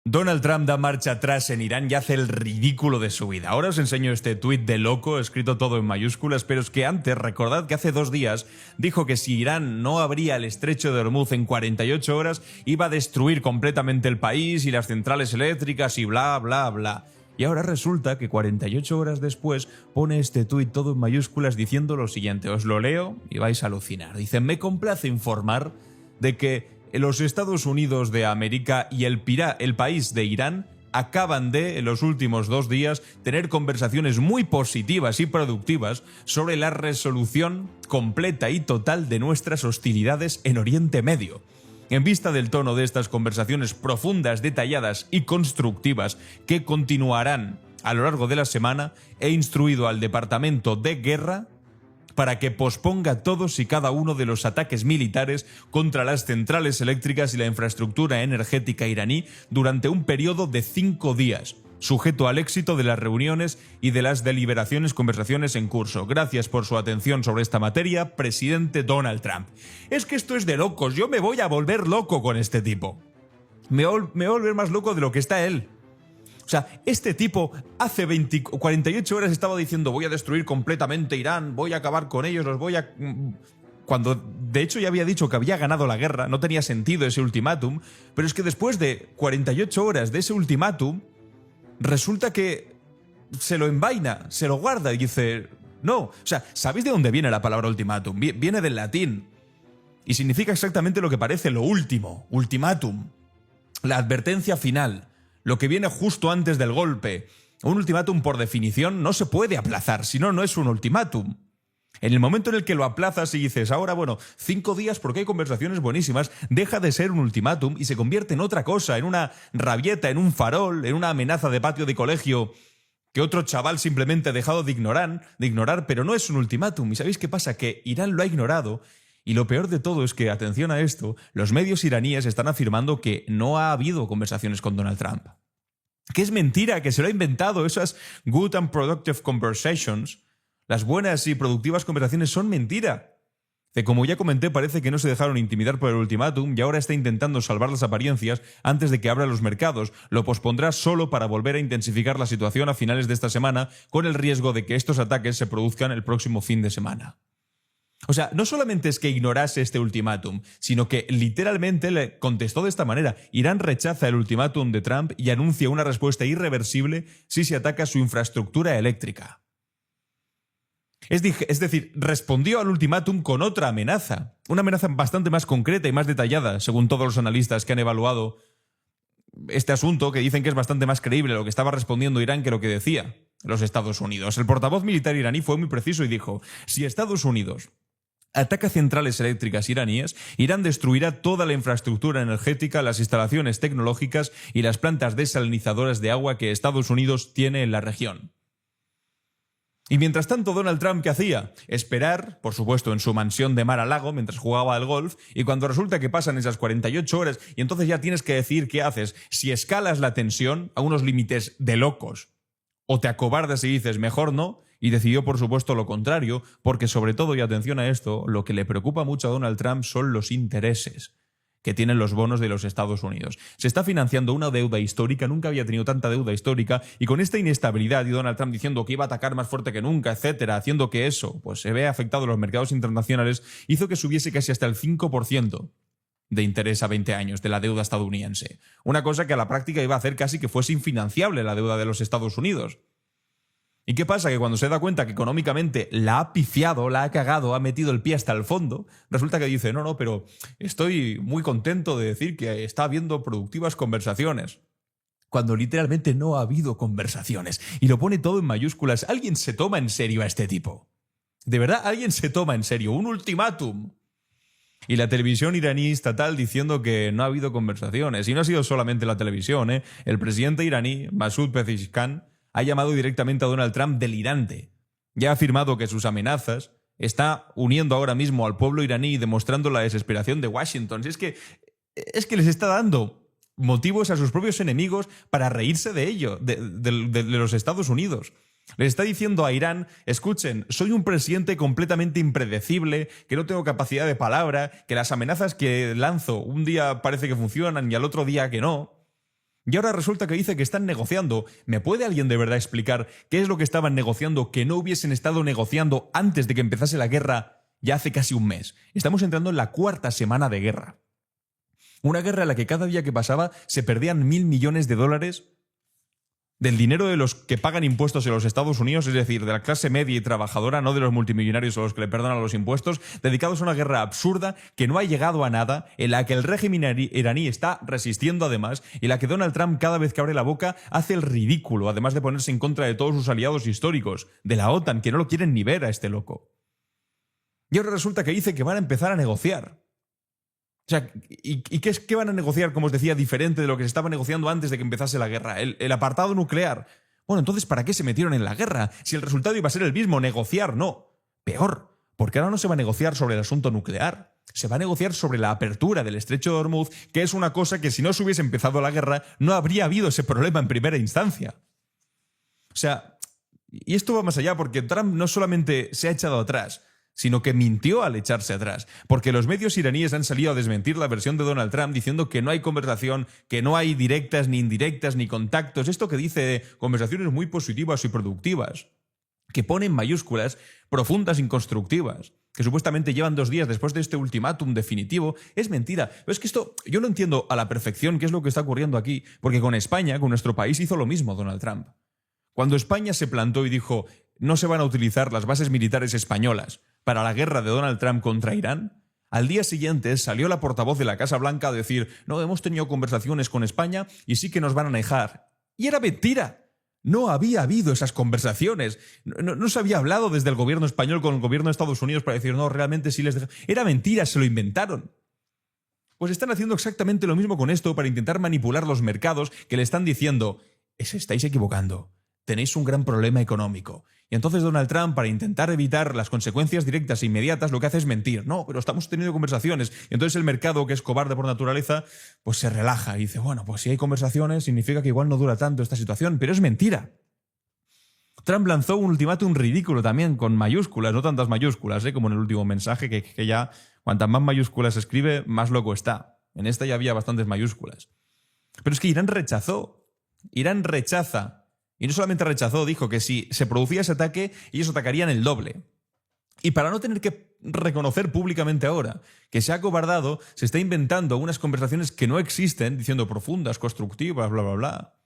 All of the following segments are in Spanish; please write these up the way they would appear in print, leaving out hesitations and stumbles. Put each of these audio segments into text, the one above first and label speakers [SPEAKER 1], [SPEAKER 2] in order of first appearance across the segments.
[SPEAKER 1] Donald Trump da marcha atrás en Irán y hace el ridículo de su vida. Ahora os enseño este tuit de loco, escrito todo en mayúsculas, pero es que antes, recordad que hace 2 días dijo que si Irán no abría el estrecho de Hormuz en 48 horas, iba a destruir completamente el país y las centrales eléctricas y bla, bla, bla. Y ahora resulta que 48 horas después pone este tuit todo en mayúsculas diciendo lo siguiente, os lo leo y vais a alucinar. Dice, me complace informar de que los Estados Unidos de América y el país de Irán acaban de, en los últimos 2 días, tener conversaciones muy positivas y productivas sobre la resolución completa y total de nuestras hostilidades en Oriente Medio. En vista del tono de estas conversaciones profundas, detalladas y constructivas que continuarán a lo largo de la semana, he instruido al Departamento de Guerra para que posponga todos y cada uno de los ataques militares contra las centrales eléctricas y la infraestructura energética iraní durante un periodo de 5 días, sujeto al éxito de las reuniones y de las conversaciones en curso. Gracias por su atención sobre esta materia, presidente Donald Trump. Es que esto es de locos, yo me voy a volver loco con este tipo. Me voy a volver más loco de lo que está él. O sea, este tipo hace 48 horas estaba diciendo voy a destruir completamente Irán, voy a acabar con ellos, los voy a... Cuando de hecho ya había dicho que había ganado la guerra, no tenía sentido ese ultimátum, pero es que después de 48 horas de ese ultimátum, resulta que se lo envaina, se lo guarda y dice... No, o sea, ¿sabéis de dónde viene la palabra ultimátum? Viene del latín y significa exactamente lo que parece, lo último, ultimátum, la advertencia final. Lo que viene justo antes del golpe. Un ultimátum, por definición, no se puede aplazar, si no, no es un ultimátum. En el momento en el que lo aplazas y dices, ahora, bueno, 5 días porque hay conversaciones buenísimas, deja de ser un ultimátum y se convierte en otra cosa, en una rabieta, en un farol, en una amenaza de patio de colegio que otro chaval simplemente ha dejado de ignorar, pero no es un ultimátum. ¿Y sabéis qué pasa? Que Irán lo ha ignorado. Y lo peor de todo es que, atención a esto, los medios iraníes están afirmando que no ha habido conversaciones con Donald Trump. Que es mentira, que se lo ha inventado. Esas good and productive conversations, las buenas y productivas conversaciones son mentira. Que como ya comenté, parece que no se dejaron intimidar por el ultimátum y ahora está intentando salvar las apariencias antes de que abra los mercados. Lo pospondrá solo para volver a intensificar la situación a finales de esta semana, con el riesgo de que estos ataques se produzcan el próximo fin de semana. O sea, no solamente es que ignorase este ultimátum, sino que literalmente le contestó de esta manera. Irán rechaza el ultimátum de Trump y anuncia una respuesta irreversible si se ataca su infraestructura eléctrica. Es decir, respondió al ultimátum con otra amenaza. Una amenaza bastante más concreta y más detallada, según todos los analistas que han evaluado este asunto, que dicen que es bastante más creíble lo que estaba respondiendo Irán que lo que decía los Estados Unidos. El portavoz militar iraní fue muy preciso y dijo, si Estados Unidos ataca centrales eléctricas iraníes, Irán destruirá toda la infraestructura energética, las instalaciones tecnológicas y las plantas desalinizadoras de agua que Estados Unidos tiene en la región. Y mientras tanto, Donald Trump, ¿qué hacía? Esperar, por supuesto, en su mansión de Mar-a-Lago mientras jugaba al golf, y cuando resulta que pasan esas 48 horas y entonces ya tienes que decidir qué haces, si escalas la tensión a unos límites de locos, o te acobardas y dices mejor no, y decidió por supuesto lo contrario, porque sobre todo, y atención a esto, lo que le preocupa mucho a Donald Trump son los intereses que tienen los bonos de los Estados Unidos. Se está financiando una deuda histórica, nunca había tenido tanta deuda histórica, y con esta inestabilidad y Donald Trump diciendo que iba a atacar más fuerte que nunca, etcétera, haciendo que eso pues se vea afectado en los mercados internacionales, hizo que subiese casi hasta el 5% de interés a 20 años de la deuda estadounidense. Una cosa que a la práctica iba a hacer casi que fuese infinanciable la deuda de los Estados Unidos. ¿Y qué pasa? Que cuando se da cuenta que económicamente la ha pifiado, la ha cagado, ha metido el pie hasta el fondo, resulta que dice, no, pero estoy muy contento de decir que está habiendo productivas conversaciones. Cuando literalmente no ha habido conversaciones. Y lo pone todo en mayúsculas. ¿Alguien se toma en serio a este tipo? ¿De verdad alguien se toma en serio un ultimátum? Y la televisión iraní estatal diciendo que no ha habido conversaciones. Y no ha sido solamente la televisión, ¿eh? El presidente iraní, Masoud Pezeshkian, ha llamado directamente a Donald Trump delirante. Ya ha afirmado que sus amenazas está uniendo ahora mismo al pueblo iraní y demostrando la desesperación de Washington. Es que les está dando motivos a sus propios enemigos para reírse de ello, de los Estados Unidos. Les está diciendo a Irán, escuchen, soy un presidente completamente impredecible, que no tengo capacidad de palabra, que las amenazas que lanzo un día parece que funcionan y al otro día que no. Y ahora resulta que dice que están negociando. ¿Me puede alguien de verdad explicar qué es lo que estaban negociando que no hubiesen estado negociando antes de que empezase la guerra ya hace casi un mes? Estamos entrando en la 4ª semana de guerra. Una guerra en la que cada día que pasaba se perdían 1.000 millones de dólares del dinero de los que pagan impuestos en los Estados Unidos, es decir, de la clase media y trabajadora, no de los multimillonarios o los que le perdonan los impuestos, dedicados a una guerra absurda que no ha llegado a nada, en la que el régimen iraní está resistiendo además, y en la que Donald Trump cada vez que abre la boca hace el ridículo, además de ponerse en contra de todos sus aliados históricos, de la OTAN, que no lo quieren ni ver a este loco. Y ahora resulta que dice que van a empezar a negociar. O sea, ¿y qué van a negociar, como os decía, diferente de lo que se estaba negociando antes de que empezase la guerra? El apartado nuclear. Bueno, entonces, ¿para qué se metieron en la guerra? Si el resultado iba a ser el mismo, negociar, no. Peor, porque ahora no se va a negociar sobre el asunto nuclear. Se va a negociar sobre la apertura del estrecho de Hormuz, que es una cosa que si no se hubiese empezado la guerra, no habría habido ese problema en primera instancia. O sea, y esto va más allá, porque Trump no solamente se ha echado atrás, sino que mintió al echarse atrás, porque los medios iraníes han salido a desmentir la versión de Donald Trump diciendo que no hay conversación, que no hay directas, ni indirectas, ni contactos. Esto que dice conversaciones muy positivas y productivas, que pone en mayúsculas profundas y constructivas, que supuestamente llevan 2 días después de este ultimátum definitivo, es mentira. Pero es que esto yo no entiendo a la perfección qué es lo que está ocurriendo aquí, porque con España, con nuestro país, hizo lo mismo Donald Trump. Cuando España se plantó y dijo no se van a utilizar las bases militares españolas para la guerra de Donald Trump contra Irán, al día siguiente salió la portavoz de la Casa Blanca a decir no, hemos tenido conversaciones con España y sí que nos van a dejar. Y era mentira. No había habido esas conversaciones. No se había hablado desde el gobierno español con el gobierno de Estados Unidos para decir no, realmente sí les dejan. Era mentira, se lo inventaron. Pues están haciendo exactamente lo mismo con esto para intentar manipular los mercados que le están diciendo estáis equivocando. Tenéis un gran problema económico. Y entonces Donald Trump, para intentar evitar las consecuencias directas e inmediatas, lo que hace es mentir. No, pero estamos teniendo conversaciones. Y entonces el mercado, que es cobarde por naturaleza, pues se relaja y dice, bueno, pues si hay conversaciones significa que igual no dura tanto esta situación. Pero es mentira. Trump lanzó un ultimátum ridículo también, con mayúsculas, no tantas mayúsculas, como en el último mensaje, que ya cuantas más mayúsculas escribe, más loco está. En esta ya había bastantes mayúsculas. Pero es que Irán rechazó. Irán rechaza. Y no solamente rechazó, dijo que si se producía ese ataque, ellos atacarían el doble. Y para no tener que reconocer públicamente ahora que se ha acobardado, se está inventando unas conversaciones que no existen, diciendo profundas, constructivas, bla, bla, bla.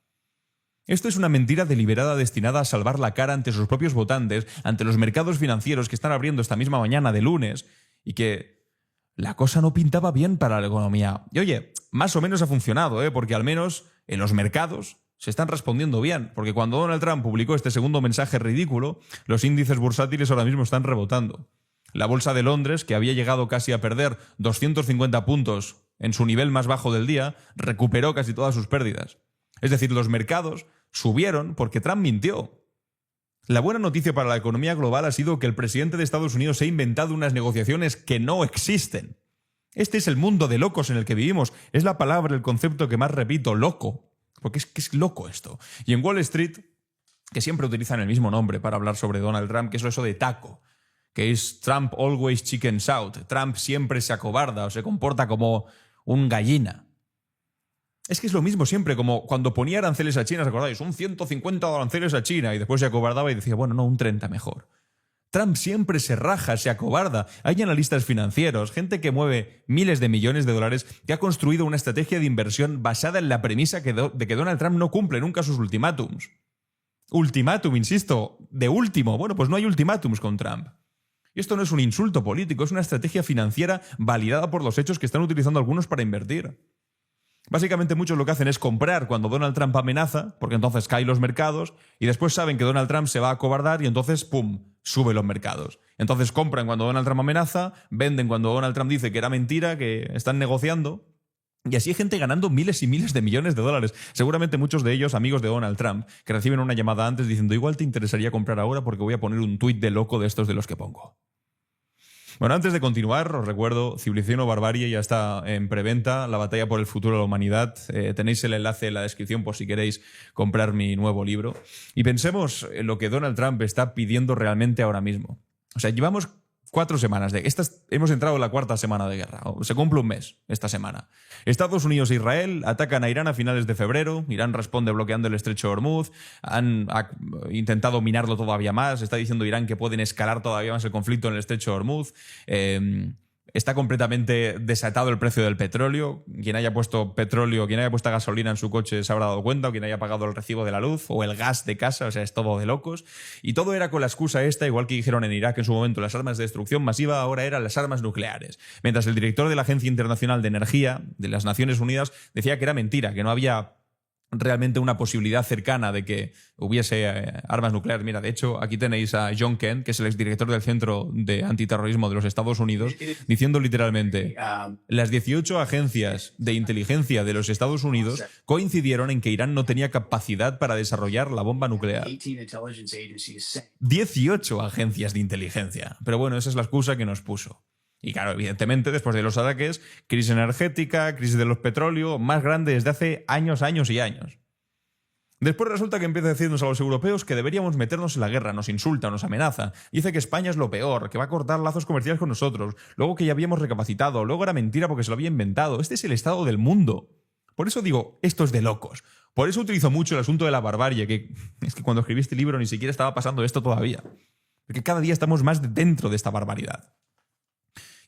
[SPEAKER 1] Esto es una mentira deliberada destinada a salvar la cara ante sus propios votantes, ante los mercados financieros que están abriendo esta misma mañana de lunes, y que la cosa no pintaba bien para la economía. Y oye, más o menos ha funcionado, porque al menos en los mercados se están respondiendo bien, porque cuando Donald Trump publicó este segundo mensaje ridículo, los índices bursátiles ahora mismo están rebotando. La bolsa de Londres, que había llegado casi a perder 250 puntos en su nivel más bajo del día, recuperó casi todas sus pérdidas. Es decir, los mercados subieron porque Trump mintió. La buena noticia para la economía global ha sido que el presidente de Estados Unidos se ha inventado unas negociaciones que no existen. Este es el mundo de locos en el que vivimos. Es la palabra, el concepto que más repito, loco. Porque es loco esto. Y en Wall Street, que siempre utilizan el mismo nombre para hablar sobre Donald Trump, que es eso de taco, que es Trump always chickens out. Trump siempre se acobarda o se comporta como un gallina. Es que es lo mismo siempre, como cuando ponía aranceles a China, ¿os acordáis? Un 150 de aranceles a China y después se acobardaba y decía, bueno, no, un 30 mejor. Trump siempre se raja, se acobarda. Hay analistas financieros, gente que mueve miles de millones de dólares, que ha construido una estrategia de inversión basada en la premisa de que Donald Trump no cumple nunca sus ultimátums. Ultimátum, insisto, de último. Bueno, pues no hay ultimátums con Trump. Y esto no es un insulto político, es una estrategia financiera validada por los hechos que están utilizando algunos para invertir. Básicamente muchos lo que hacen es comprar cuando Donald Trump amenaza, porque entonces caen los mercados, y después saben que Donald Trump se va a acobardar y entonces, ¡pum!, sube los mercados. Entonces compran cuando Donald Trump amenaza, venden cuando Donald Trump dice que era mentira, que están negociando, y así hay gente ganando miles y miles de millones de dólares. Seguramente muchos de ellos amigos de Donald Trump, que reciben una llamada antes diciendo igual te interesaría comprar ahora porque voy a poner un tuit de loco de estos de los que pongo. Bueno, antes de continuar, os recuerdo, Civilización o Barbarie ya está en preventa, la batalla por el futuro de la humanidad. Tenéis el enlace en la descripción por si queréis comprar mi nuevo libro. Y pensemos en lo que Donald Trump está pidiendo realmente ahora mismo. O sea, llevamos 4 semanas. Hemos entrado en la 4ª semana de guerra. Se cumple un mes esta semana. Estados Unidos e Israel atacan a Irán a finales de febrero. Irán responde bloqueando el estrecho de Hormuz. Han intentado minarlo todavía más. Está diciendo Irán que pueden escalar todavía más el conflicto en el estrecho de Hormuz. Está completamente desatado el precio del petróleo. Quien haya puesto petróleo, quien haya puesto gasolina en su coche se habrá dado cuenta, o quien haya pagado el recibo de la luz o el gas de casa, o sea, es todo de locos. Y todo era con la excusa esta, igual que dijeron en Irak en su momento, las armas de destrucción masiva, ahora eran las armas nucleares. Mientras el director de la Agencia Internacional de Energía de las Naciones Unidas decía que era mentira, que no había realmente una posibilidad cercana de que hubiese armas nucleares. Mira, de hecho, aquí tenéis a John Kent, que es el exdirector del Centro de Antiterrorismo de los Estados Unidos, diciendo literalmente: las 18 agencias de inteligencia de los Estados Unidos coincidieron en que Irán no tenía capacidad para desarrollar la bomba nuclear. 18 agencias de inteligencia. Pero bueno, esa es la excusa que nos puso. Y claro, evidentemente, después de los ataques, crisis energética, crisis de los petróleos, más grande desde hace años y años. Después resulta que empieza a decirnos a los europeos que deberíamos meternos en la guerra, nos insulta, nos amenaza. Dice que España es lo peor, que va a cortar lazos comerciales con nosotros, luego que ya habíamos recapacitado, luego era mentira porque se lo había inventado. Este es el estado del mundo. Por eso digo, esto es de locos. Por eso utilizo mucho el asunto de la barbarie, que es que cuando escribí este libro ni siquiera estaba pasando esto todavía. Porque cada día estamos más dentro de esta barbaridad.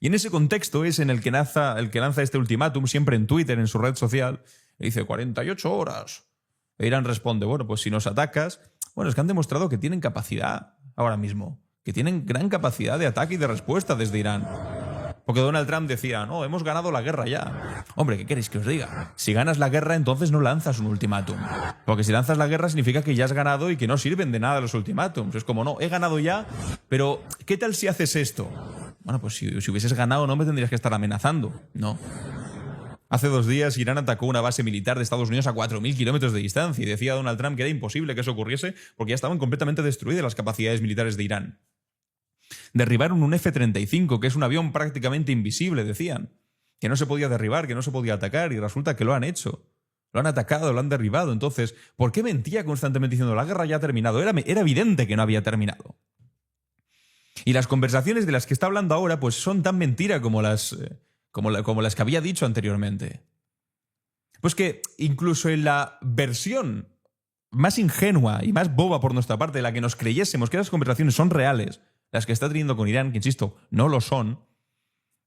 [SPEAKER 1] Y en ese contexto es en el que lanza este ultimátum, siempre en Twitter, en su red social. Le dice 48 horas. E Irán responde, bueno, pues si nos atacas... Bueno, es que han demostrado que tienen capacidad ahora mismo. Que tienen gran capacidad de ataque y de respuesta desde Irán. Porque Donald Trump decía, no, hemos ganado la guerra ya. Hombre, ¿qué queréis que os diga? Si ganas la guerra, entonces no lanzas un ultimátum. Porque si lanzas la guerra significa que ya has ganado y que no sirven de nada los ultimátums. Es como, no, he ganado ya, pero ¿qué tal si haces esto? Bueno, pues si hubieses ganado no me tendrías que estar amenazando, ¿no? Hace 2 días Irán atacó una base militar de Estados Unidos a 4.000 kilómetros de distancia y decía Donald Trump que era imposible que eso ocurriese porque ya estaban completamente destruidas las capacidades militares de Irán. Derribaron un F-35, que es un avión prácticamente invisible, decían. Que no se podía derribar, que no se podía atacar, y resulta que lo han hecho. Lo han atacado, lo han derribado. Entonces, ¿por qué mentía constantemente diciendo la guerra ya ha terminado? Era evidente que no había terminado. Y las conversaciones de las que está hablando ahora pues son tan mentira como las que había dicho anteriormente. Pues que incluso en la versión más ingenua y más boba por nuestra parte, de la que nos creyésemos que las conversaciones son reales, las que está teniendo con Irán, que insisto, no lo son,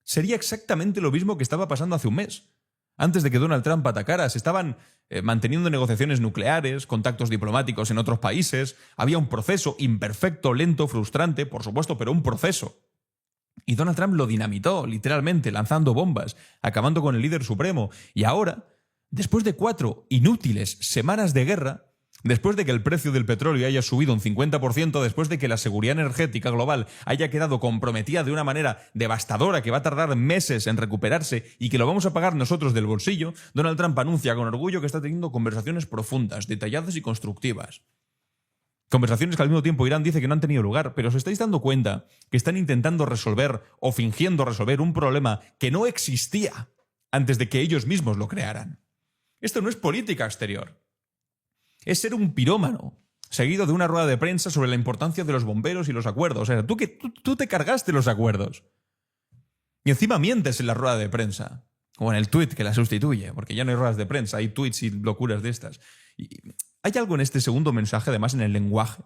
[SPEAKER 1] sería exactamente lo mismo que estaba pasando hace un mes. Antes de que Donald Trump atacara, se estaban manteniendo negociaciones nucleares, contactos diplomáticos en otros países, había un proceso imperfecto, lento, frustrante, por supuesto, pero un proceso. Y Donald Trump lo dinamitó, literalmente, lanzando bombas, acabando con el líder supremo. Y ahora, después de 4 inútiles semanas de guerra, después de que el precio del petróleo haya subido un 50%, después de que la seguridad energética global haya quedado comprometida de una manera devastadora que va a tardar meses en recuperarse y que lo vamos a pagar nosotros del bolsillo, Donald Trump anuncia con orgullo que está teniendo conversaciones profundas, detalladas y constructivas. Conversaciones que al mismo tiempo Irán dice que no han tenido lugar, pero ¿os estáis dando cuenta que están intentando resolver o fingiendo resolver un problema que no existía antes de que ellos mismos lo crearan? Esto no es política exterior. Es ser un pirómano, seguido de una rueda de prensa sobre la importancia de los bomberos y los acuerdos. O sea, tú te cargaste los acuerdos. Y encima mientes en la rueda de prensa. O en el tuit que la sustituye, porque ya no hay ruedas de prensa, hay tuits y locuras de estas. Y hay algo en este segundo mensaje, además en el lenguaje,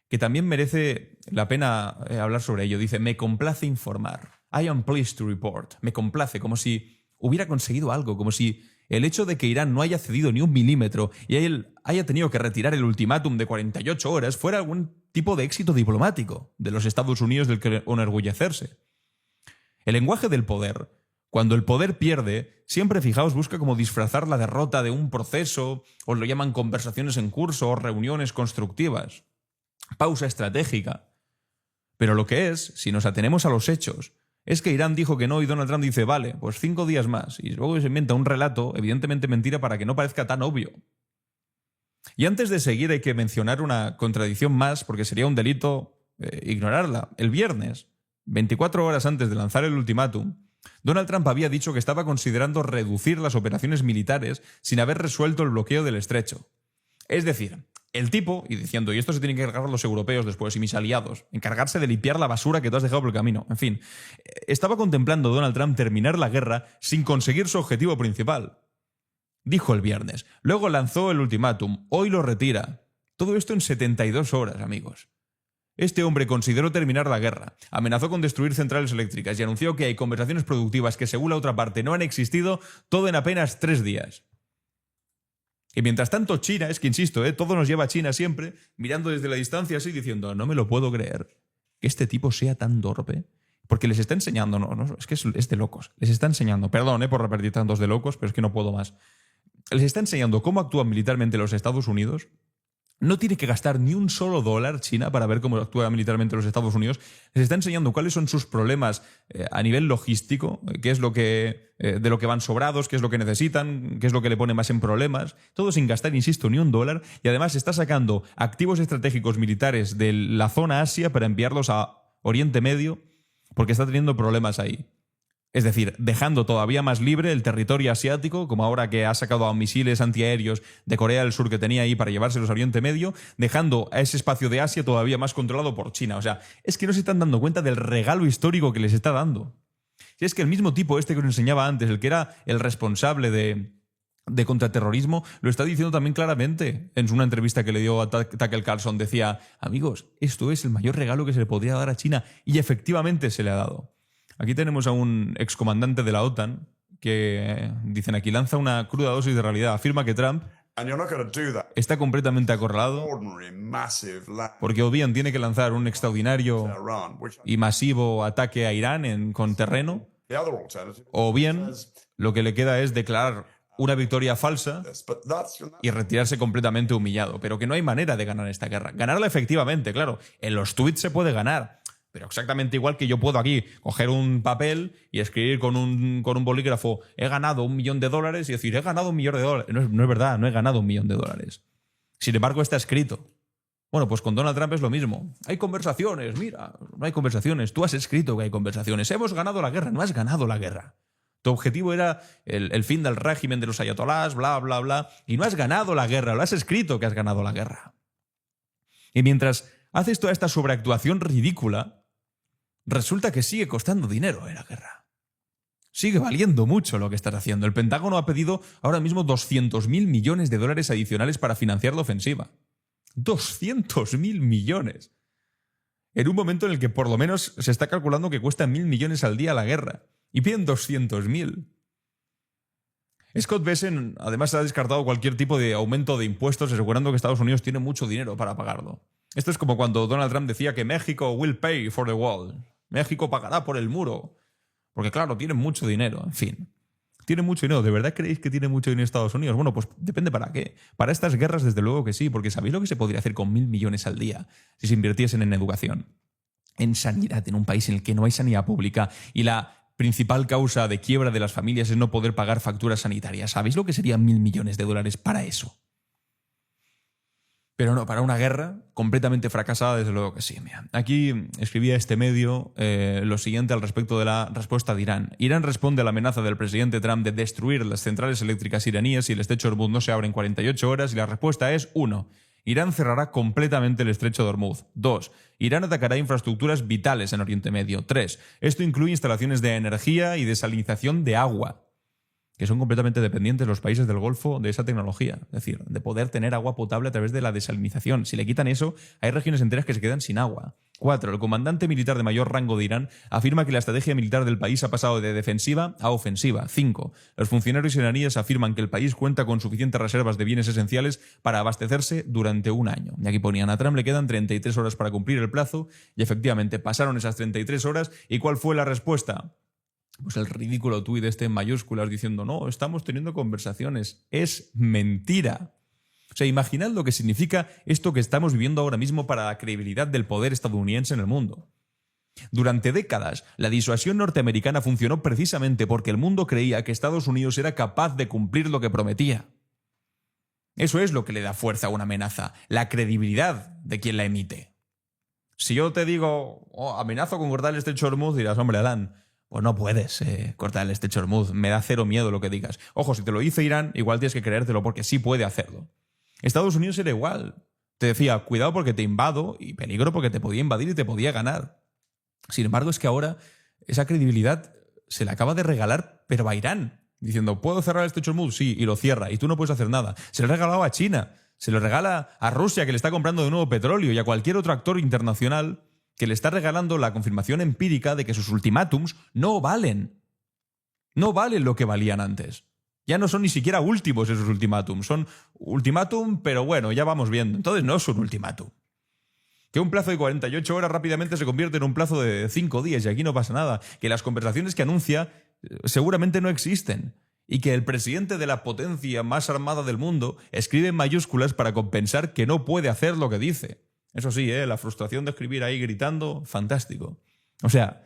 [SPEAKER 1] que también merece la pena hablar sobre ello. Dice, me complace informar. I am pleased to report. Me complace, como si hubiera conseguido algo, como si el hecho de que Irán no haya cedido ni un milímetro y él haya tenido que retirar el ultimátum de 48 horas fuera algún tipo de éxito diplomático de los Estados Unidos del que enorgullecerse. El lenguaje del poder, cuando el poder pierde, siempre, fijaos, busca como disfrazar la derrota de un proceso, o lo llaman conversaciones en curso o reuniones constructivas. Pausa estratégica. Pero lo que es, si nos atenemos a los hechos, es que Irán dijo que no y Donald Trump dice, vale, pues 5 días más. Y luego se inventa un relato, evidentemente mentira, para que no parezca tan obvio. Y antes de seguir hay que mencionar una contradicción más, porque sería un delito ignorarla. El viernes, 24 horas antes de lanzar el ultimátum, Donald Trump había dicho que estaba considerando reducir las operaciones militares sin haber resuelto el bloqueo del estrecho. Es decir, El tipo, y diciendo, y esto se tienen que encargar los europeos después y mis aliados, encargarse de limpiar la basura que tú has dejado por el camino. En fin, estaba contemplando Donald Trump terminar la guerra sin conseguir su objetivo principal. Dijo el viernes, luego lanzó el ultimátum, hoy lo retira. Todo esto en 72 horas, amigos. Este hombre consideró terminar la guerra, amenazó con destruir centrales eléctricas y anunció que hay conversaciones productivas que según la otra parte no han existido, todo en apenas 3 días. Y mientras tanto China, es que insisto, todo nos lleva a China siempre, mirando desde la distancia así diciendo, no me lo puedo creer, que este tipo sea tan torpe. Porque les está enseñando, es que es de locos, les está enseñando, perdón por repetir tantos de locos, pero es que no puedo más. Les está enseñando cómo actúan militarmente los Estados Unidos. No tiene que gastar ni un solo dólar China para ver cómo actúa militarmente los Estados Unidos. Les está enseñando cuáles son sus problemas a nivel logístico, qué es lo que, de lo que van sobrados, qué es lo que necesitan, qué es lo que le pone más en problemas. Todo sin gastar, insisto, ni un dólar. Y además está sacando activos estratégicos militares de la zona Asia para enviarlos a Oriente Medio porque está teniendo problemas ahí. Es decir, dejando todavía más libre el territorio asiático, como ahora que ha sacado a misiles antiaéreos de Corea del Sur que tenía ahí para llevárselos a Oriente Medio, dejando a ese espacio de Asia todavía más controlado por China. O sea, es que no se están dando cuenta del regalo histórico que les está dando. Si es que el mismo tipo que os enseñaba antes, el que era el responsable de contraterrorismo, lo está diciendo también claramente en una entrevista que le dio a Tucker Carlson. Decía, amigos, esto es el mayor regalo que se le podría dar a China, y efectivamente se le ha dado. Aquí tenemos a un excomandante de la OTAN que, dicen aquí, lanza una cruda dosis de realidad. Afirma que Trump está completamente acorralado porque o bien tiene que lanzar un extraordinario y masivo ataque a Irán con terreno, o bien lo que le queda es declarar una victoria falsa y retirarse completamente humillado. Pero que no hay manera de ganar esta guerra. Ganarla efectivamente, claro. En los tweets se puede ganar. Pero exactamente igual que yo puedo aquí coger un papel y escribir con un bolígrafo he ganado $1 millón y decir he ganado $1 millón. No es verdad, no he ganado $1 millón. Sin embargo, está escrito. Bueno, pues con Donald Trump es lo mismo. Hay conversaciones, mira, no hay conversaciones. Tú has escrito que hay conversaciones. Hemos ganado la guerra, no has ganado la guerra. Tu objetivo era el fin del régimen de los ayatolás, bla, bla, bla. Y no has ganado la guerra, lo has escrito que has ganado la guerra. Y mientras haces toda esta sobreactuación ridícula, resulta que sigue costando dinero la guerra. Sigue valiendo mucho lo que estás haciendo. El Pentágono ha pedido ahora mismo $200.000 millones adicionales para financiar la ofensiva. $200.000 millones. En un momento en el que por lo menos se está calculando que cuesta 1.000 millones al día la guerra. Y piden 200.000. Scott Bessent además ha descartado cualquier tipo de aumento de impuestos, asegurando que Estados Unidos tiene mucho dinero para pagarlo. Esto es como cuando Donald Trump decía que México will pay for the wall. México pagará por el muro. Porque claro, tienen mucho dinero, en fin. Tienen mucho dinero. ¿De verdad creéis que tiene mucho dinero Estados Unidos? Bueno, pues depende para qué. Para estas guerras, desde luego que sí, porque ¿sabéis lo que se podría hacer con 1.000 millones al día si se invirtiesen en educación? En sanidad, en un país en el que no hay sanidad pública y la principal causa de quiebra de las familias es no poder pagar facturas sanitarias. ¿Sabéis lo que serían 1.000 millones de dólares para eso? Pero no, para una guerra completamente fracasada, desde luego que sí. Mira, aquí escribía este medio lo siguiente al respecto de la respuesta de Irán. Irán responde a la amenaza del presidente Trump de destruir las centrales eléctricas iraníes si el estrecho de Hormuz no se abre en 48 horas, y la respuesta es 1. Irán cerrará completamente el estrecho de Hormuz. 2. Irán atacará infraestructuras vitales en Oriente Medio. 3. Esto incluye instalaciones de energía y desalinización de agua, que son completamente dependientes los países del Golfo de esa tecnología, es decir, de poder tener agua potable a través de la desalinización. Si le quitan eso, hay regiones enteras que se quedan sin agua. 4. El comandante militar de mayor rango de Irán afirma que la estrategia militar del país ha pasado de defensiva a ofensiva. 5. Los funcionarios iraníes afirman que el país cuenta con suficientes reservas de bienes esenciales para abastecerse durante un año. Y aquí ponían, a Trump le quedan 33 horas para cumplir el plazo, y efectivamente pasaron esas 33 horas. ¿Y cuál fue la respuesta? Pues el ridículo tuit en mayúsculas diciendo no, estamos teniendo conversaciones. Es mentira. O sea, imaginad lo que significa esto que estamos viviendo ahora mismo para la credibilidad del poder estadounidense en el mundo. Durante décadas, la disuasión norteamericana funcionó precisamente porque el mundo creía que Estados Unidos era capaz de cumplir lo que prometía. Eso es lo que le da fuerza a una amenaza, la credibilidad de quien la emite. Si yo te digo, amenazo con cortar el estrecho de Hormuz, dirás, hombre, Alan, pues no puedes cortar el estrecho de Hormuz. Me da cero miedo lo que digas. Ojo, si te lo dice Irán, igual tienes que creértelo porque sí puede hacerlo. Estados Unidos era igual. Te decía, cuidado porque te invado, y peligro porque te podía invadir y te podía ganar. Sin embargo, es que ahora esa credibilidad se le acaba de regalar, pero a Irán, diciendo, ¿puedo cerrar el Estrecho de Hormuz? Sí, y lo cierra, y tú no puedes hacer nada. Se le ha regalado a China, se lo regala a Rusia, que le está comprando de nuevo petróleo, y a cualquier otro actor internacional que le está regalando la confirmación empírica de que sus ultimátums no valen. No valen lo que valían antes. Ya no son ni siquiera últimos esos ultimátums. Son ultimátum, pero bueno, ya vamos viendo. Entonces no es un ultimátum. Que un plazo de 48 horas rápidamente se convierte en un plazo de 5 días y aquí no pasa nada. Que las conversaciones que anuncia seguramente no existen. Y que el presidente de la potencia más armada del mundo escribe en mayúsculas para compensar que no puede hacer lo que dice. Eso sí, la frustración de escribir ahí gritando, fantástico. O sea,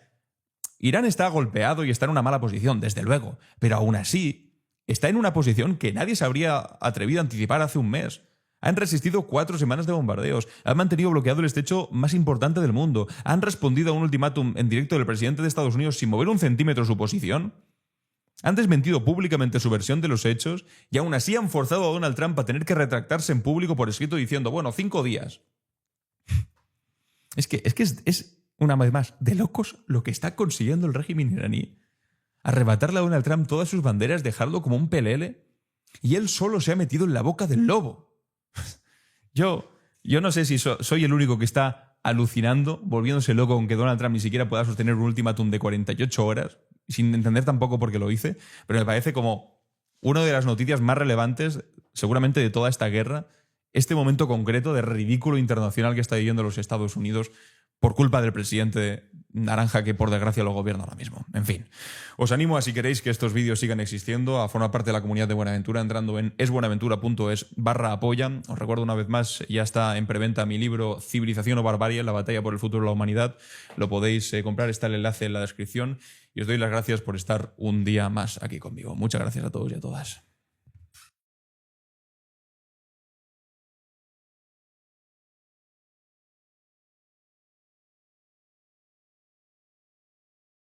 [SPEAKER 1] Irán está golpeado y está en una mala posición, desde luego. Pero aún así, está en una posición que nadie se habría atrevido a anticipar hace un mes. Han resistido 4 semanas de bombardeos, han mantenido bloqueado el estrecho más importante del mundo, han respondido a un ultimátum en directo del presidente de Estados Unidos sin mover un centímetro su posición, han desmentido públicamente su versión de los hechos y aún así han forzado a Donald Trump a tener que retractarse en público por escrito diciendo, bueno, 5 días. Es que es una vez más de locos lo que está consiguiendo el régimen iraní. Arrebatarle a Donald Trump todas sus banderas, dejarlo como un pelele, y él solo se ha metido en la boca del lobo. Yo no sé si soy el único que está alucinando, volviéndose loco con que Donald Trump ni siquiera pueda sostener un ultimátum de 48 horas, sin entender tampoco por qué lo hice, pero me parece como una de las noticias más relevantes, seguramente de toda esta guerra, este momento concreto de ridículo internacional que está viviendo los Estados Unidos por culpa del presidente naranja que por desgracia lo gobierna ahora mismo. En fin, os animo a, si queréis que estos vídeos sigan existiendo, a formar parte de la comunidad de Buenaventura entrando en esbuenaventura.es/apoya. Os recuerdo una vez más, ya está en preventa mi libro Civilización o Barbarie, la batalla por el futuro de la humanidad. Lo podéis comprar, está el enlace en la descripción, y os doy las gracias por estar un día más aquí conmigo. Muchas gracias a todos y a todas.